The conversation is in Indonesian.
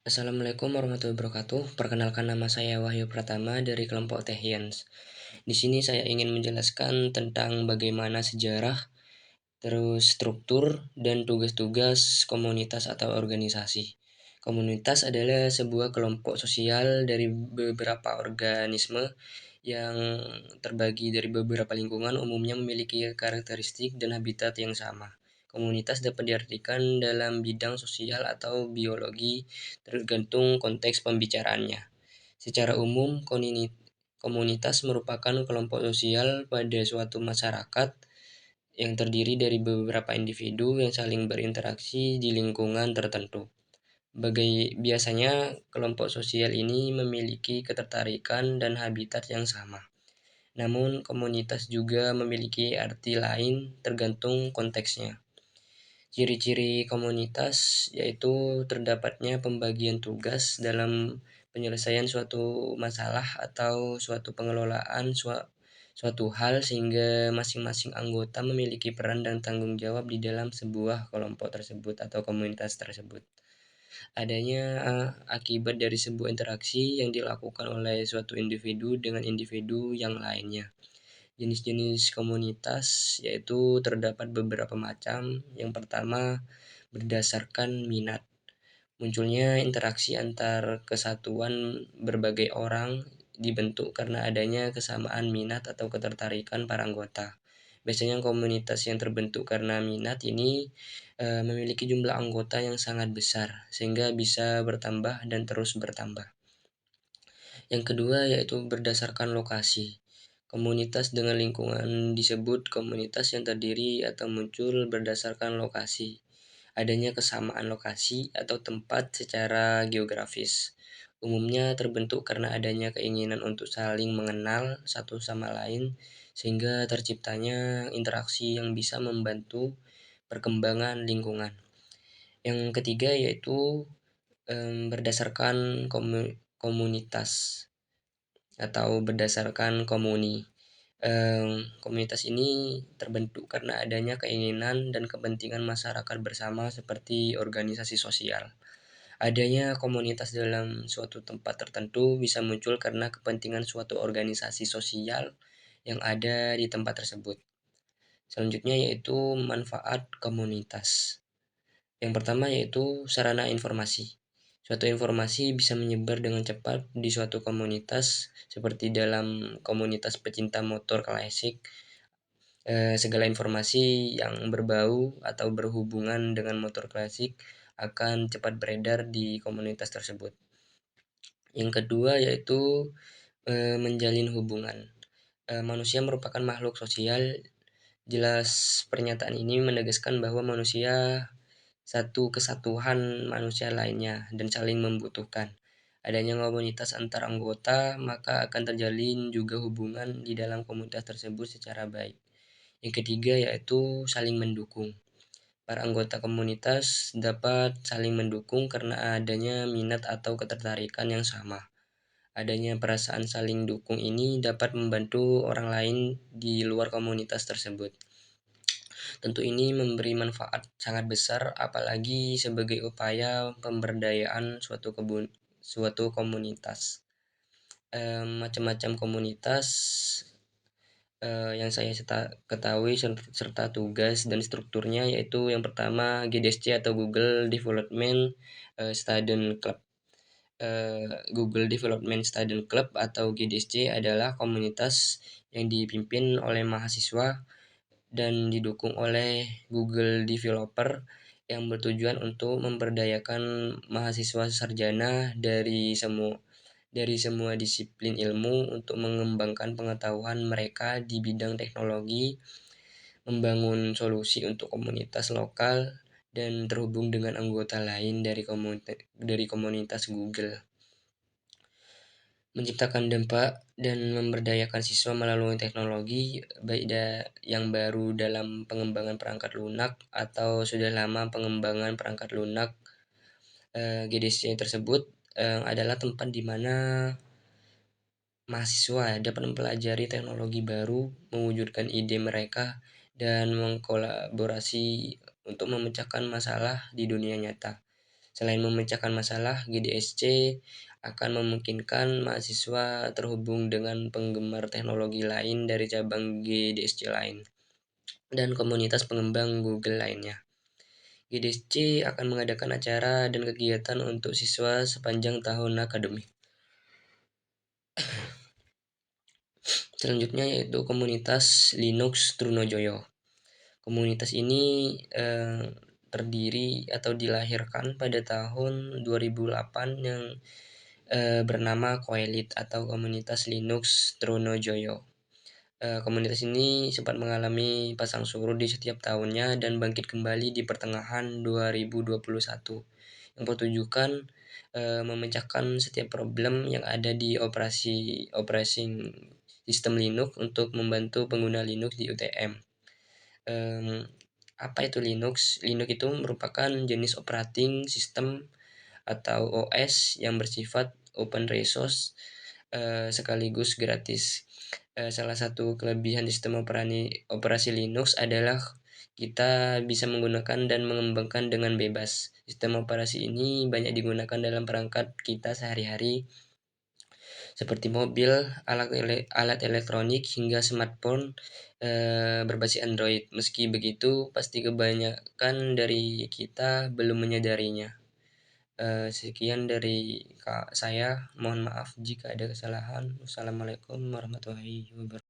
Assalamualaikum warahmatullahi wabarakatuh. Perkenalkan, nama saya Wahyu Pratama dari kelompok Tehians. Di sini saya ingin menjelaskan tentang bagaimana sejarah, terus struktur dan tugas-tugas komunitas atau organisasi. Komunitas adalah sebuah kelompok sosial dari beberapa organisme yang terbagi dari beberapa lingkungan, umumnya memiliki karakteristik dan habitat yang sama. Komunitas dapat diartikan dalam bidang sosial atau biologi, tergantung konteks pembicaraannya. Secara umum, komunitas merupakan kelompok sosial pada suatu masyarakat yang terdiri dari beberapa individu yang saling berinteraksi di lingkungan tertentu. Biasanya, kelompok sosial ini memiliki ketertarikan dan habitat yang sama. Namun, komunitas juga memiliki arti lain tergantung konteksnya. Ciri-ciri komunitas yaitu terdapatnya pembagian tugas dalam penyelesaian suatu masalah atau suatu pengelolaan suatu hal, sehingga masing-masing anggota memiliki peran dan tanggung jawab di dalam sebuah kelompok tersebut atau komunitas tersebut. Adanya akibat dari sebuah interaksi yang dilakukan oleh suatu individu dengan individu yang lainnya. Jenis-jenis komunitas yaitu terdapat beberapa macam. Yang pertama, berdasarkan minat. Munculnya interaksi antar kesatuan berbagai orang dibentuk karena adanya kesamaan minat atau ketertarikan para anggota. Biasanya komunitas yang terbentuk karena minat ini memiliki jumlah anggota yang sangat besar sehingga bisa bertambah dan terus bertambah. Yang kedua yaitu berdasarkan lokasi. Komunitas dengan lingkungan disebut komunitas yang terdiri atau muncul berdasarkan lokasi. Adanya kesamaan lokasi atau tempat secara geografis. Umumnya terbentuk karena adanya keinginan untuk saling mengenal satu sama lain, sehingga terciptanya interaksi yang bisa membantu perkembangan lingkungan. Yang ketiga yaitu berdasarkan komunitas atau berdasarkan komuni. Komunitas ini terbentuk karena adanya keinginan dan kepentingan masyarakat bersama seperti organisasi sosial. Adanya komunitas dalam suatu tempat tertentu bisa muncul karena kepentingan suatu organisasi sosial yang ada di tempat tersebut. Selanjutnya yaitu manfaat komunitas. Yang pertama yaitu sarana informasi. Suatu informasi bisa menyebar dengan cepat di suatu komunitas, seperti dalam komunitas pecinta motor klasik. Segala informasi yang berbau atau berhubungan dengan motor klasik akan cepat beredar di komunitas tersebut. Yang kedua yaitu menjalin hubungan. Manusia merupakan makhluk sosial. Jelas, pernyataan ini menegaskan bahwa manusia satu kesatuan manusia lainnya dan saling membutuhkan. Adanya komunitas antar anggota, maka akan terjalin juga hubungan di dalam komunitas tersebut secara baik. Yang ketiga yaitu saling mendukung. Para anggota komunitas dapat saling mendukung karena adanya minat atau ketertarikan yang sama. Adanya perasaan saling dukung ini dapat membantu orang lain di luar komunitas tersebut. Tentu ini memberi manfaat sangat besar, apalagi sebagai upaya pemberdayaan suatu komunitas. Macam-macam komunitas yang saya ketahui serta tugas dan strukturnya yaitu yang pertama GDSC atau Google Development Student Club. Google Development Student Club atau GDSC adalah komunitas yang dipimpin oleh mahasiswa dan didukung oleh Google Developer yang bertujuan untuk memberdayakan mahasiswa sarjana dari semua disiplin ilmu untuk mengembangkan pengetahuan mereka di bidang teknologi, membangun solusi untuk komunitas lokal, dan terhubung dengan anggota lain dari komunitas Google. Menciptakan dampak dan memberdayakan siswa melalui teknologi, baik yang baru dalam pengembangan perangkat lunak atau sudah lama pengembangan perangkat lunak. GDC tersebut adalah tempat di mana mahasiswa dapat mempelajari teknologi baru, mewujudkan ide mereka, dan mengkolaborasi untuk memecahkan masalah di dunia nyata. Selain memecahkan masalah, GDSC akan memungkinkan mahasiswa terhubung dengan penggemar teknologi lain dari cabang GDSC lain dan komunitas pengembang Google lainnya. GDSC akan mengadakan acara dan kegiatan untuk siswa sepanjang tahun akademik. Selanjutnya yaitu komunitas Linux Trunojoyo. Komunitas ini terdiri atau dilahirkan pada tahun 2008 yang bernama Koelit atau Komunitas Linux Trunojoyo. Komunitas ini sempat mengalami pasang surut di setiap tahunnya dan bangkit kembali di pertengahan 2021 yang bertujukan memecahkan setiap problem yang ada di operating sistem Linux untuk membantu pengguna Linux di UTM. Apa itu Linux? Linux itu merupakan jenis operating system atau OS yang bersifat open resource sekaligus gratis. Salah satu kelebihan sistem operasi Linux adalah kita bisa menggunakan dan mengembangkan dengan bebas. Sistem operasi ini banyak digunakan dalam perangkat kita sehari-hari seperti mobil, alat elektronik hingga smartphone berbasis Android. Meski begitu, pasti kebanyakan dari kita belum menyadarinya. Sekian dari saya. Mohon maaf jika ada kesalahan. Wassalamualaikum warahmatullahi wabarakatuh.